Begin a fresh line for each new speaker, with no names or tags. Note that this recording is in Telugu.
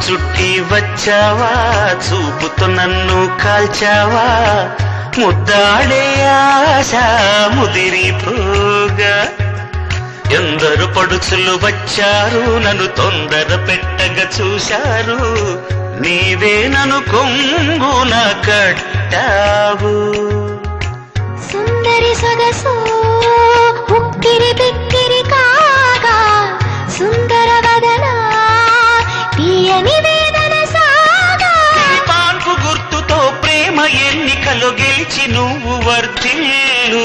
చుట్టి వచ్చావా, చూపుతో నన్ను కాల్చావా, ముద్దాడే ఆశ ముదిరిపోగా. ఎందరు పడుచులు వచ్చారు, నన్ను తొందర పెట్టగా చూశారు, నీవే నన్ను కొంగున కట్టావు.
సుందరి సొగసు ఉక్కిరి బిక్కిరి కాగా, సుందర వదన తీయని వేదన సాగా.
పాన్పు గుర్తుతో ప్రేమ ఎన్నికలు గెలిచి నువ్వు వర్ధిల్లు.